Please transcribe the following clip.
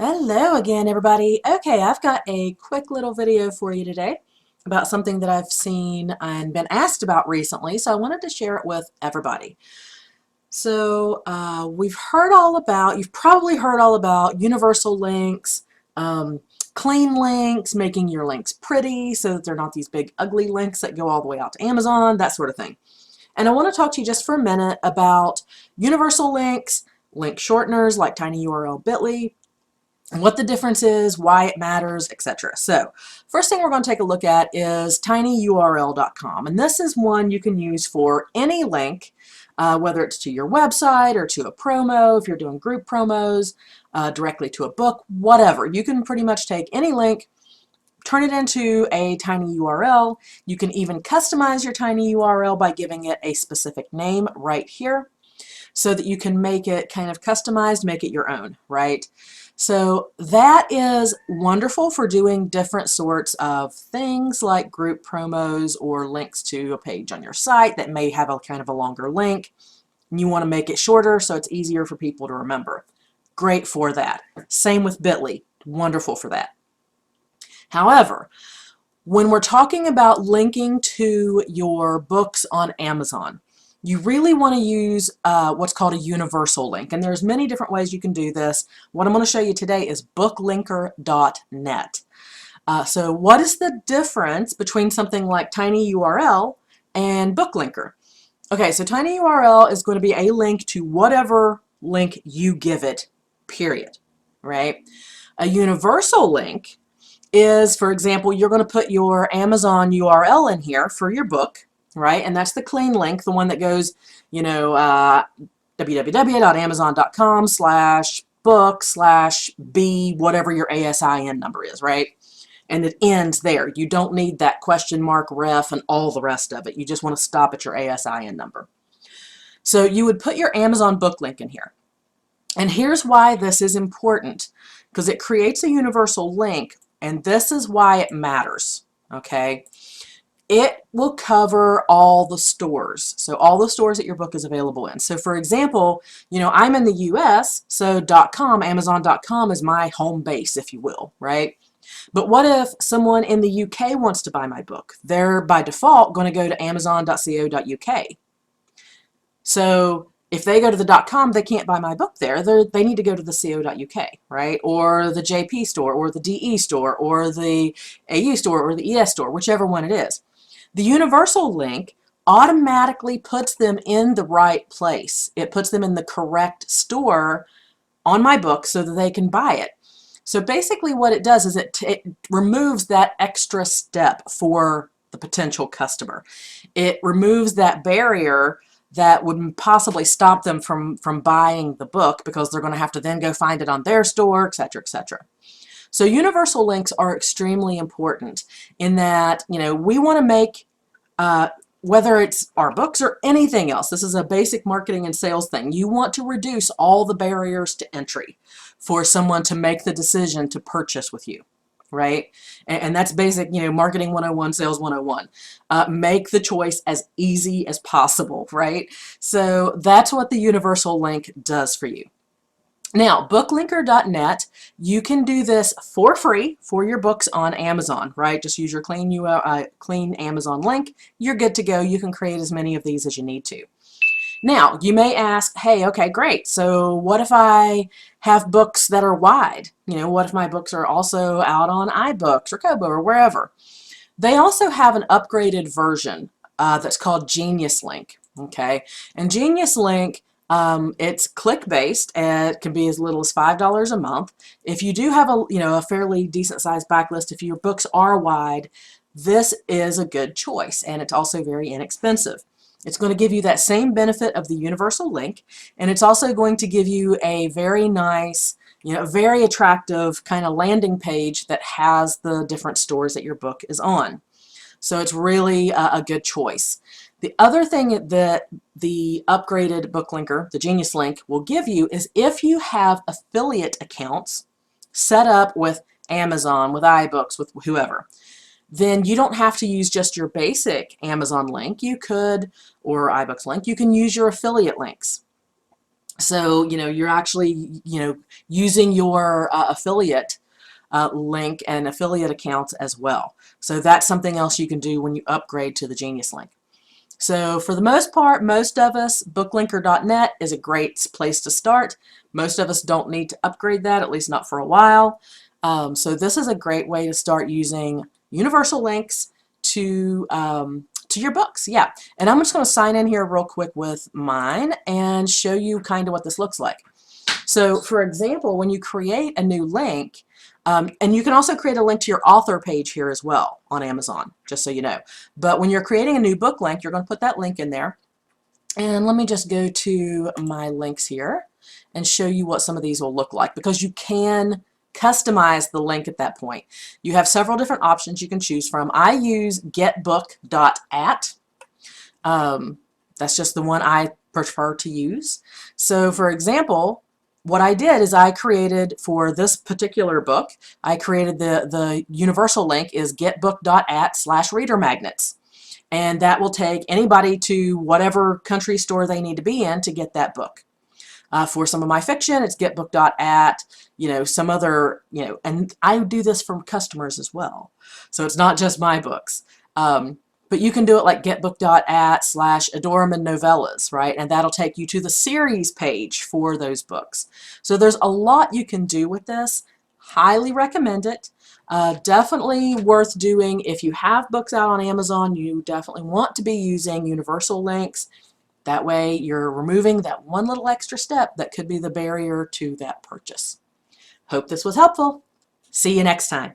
Hello again, everybody. Okay, I've got a quick little video for you today about something that I've seen and been asked about recently, so I wanted to share it with everybody. So you've probably heard all about universal links, um, clean links, making your links pretty so that they're not these big ugly links that go all the way out to Amazon, that sort of thing. And I want to talk to you just for a minute about universal links, link shorteners like tinyurl bit.ly, and what the difference is, why it matters, etc. So first thing we're going to take a look at is tinyurl.com, and this is one you can use for any link, whether it's to your website or to a promo, if you're doing group promos, directly to a book, whatever. You can pretty much take any link, turn it into a tiny URL. You can even customize your tiny URL by giving it a specific name right here so that you can make it kind of customized, make it your own, right? So that is wonderful for doing different sorts of things like group promos or links to a page on your site that may have a kind of a longer link. You want to make it shorter so it's easier for people to remember. Great for that. Same with bit.ly. Wonderful for that. However, when we're talking about linking to your books on Amazon, you really want to use what's called a universal link, and there's many different ways you can do this. What I'm going to show you today is booklinker.net. So what is the difference between something like tinyurl and booklinker? Okay, so tinyurl is going to be a link to whatever link you give it, period, right? A universal link is, for example, you're going to put your Amazon URL in here for your book, right? And that's the clean link, the one that goes, www.amazon.com/book/B, whatever your ASIN number is, right? And it ends there. You don't need that question mark ref and all the rest of it. You just want to stop at your ASIN number. So you would put your Amazon book link in here. And here's why this is important, because it creates a universal link, and this is why it matters, okay? It will cover all the stores, so all the stores that your book is available in. So for example, I'm in the US, so .com, Amazon.com is my home base, if you will, right? But what if someone in the UK wants to buy my book? They're by default going to go to amazon.co.uk. So if they go to the .com, they can't buy my book there. They need to go to the co.uk, right? Or the JP store, or the DE store, or the AU store, or the ES store, whichever one it is. The universal link automatically puts them in the right place. It puts them in the correct store on my book so that they can buy it. So basically what it does is it removes that extra step for the potential customer. It removes that barrier that would possibly stop them from buying the book, because they're going to have to then go find it on their store, etc., etc. So universal links are extremely important in that, we want to make, whether it's our books or anything else, this is a basic marketing and sales thing. You want to reduce all the barriers to entry for someone to make the decision to purchase with you, right? And that's basic, marketing 101, sales 101. Make the choice as easy as possible, right? So that's what the universal link does for you. Now, booklinker.net, you can do this for free for your books on Amazon, right? Just use your clean Amazon link. You're good to go. You can create as many of these as you need to. Now, you may ask, hey, okay, great. So what if I have books that are wide? What if my books are also out on iBooks or Kobo or wherever? They also have an upgraded version that's called Genius Link, okay? And Genius Link, it's click-based, and it can be as little as $5 a month. If you do have a fairly decent-sized backlist, if your books are wide, this is a good choice, and it's also very inexpensive. It's going to give you that same benefit of the universal link, and it's also going to give you a very nice, very attractive kind of landing page that has the different stores that your book is on. So it's really a good choice. The other thing that the upgraded booklinker, the Genius Link, will give you is if you have affiliate accounts set up with Amazon, with iBooks, with whoever, then you don't have to use just your basic Amazon link. You could, or iBooks link, you can use your affiliate links. So, you're actually, using your affiliate link and affiliate accounts as well. So that's something else you can do when you upgrade to the Genius Link. So for the most part, most of us, booklinker.net is a great place to start. Most of us don't need to upgrade that, at least not for a while. So this is a great way to start using universal links to your books. Yeah, and I'm just going to sign in here real quick with mine and show you kind of what this looks like. So for example, when you create a new link, and you can also create a link to your author page here as well on Amazon, just so you know. But when you're creating a new book link, you're going to put that link in there. And let me just go to my links here and show you what some of these will look like, because you can customize the link at that point. You have several different options you can choose from. I use getbook.at. That's just the one I prefer to use. So for example, what I did is I created, for this particular book, I created the universal link is getbook.at/reader magnets. And that will take anybody to whatever country store they need to be in to get that book. For some of my fiction, it's getbook.at, some other, and I do this for customers as well. So it's not just my books. But you can do it like getbook.at/Adoraman novellas, right? And that'll take you to the series page for those books. So there's a lot you can do with this. Highly recommend it. Definitely worth doing. If you have books out on Amazon, you definitely want to be using universal links. That way you're removing that one little extra step that could be the barrier to that purchase. Hope this was helpful. See you next time.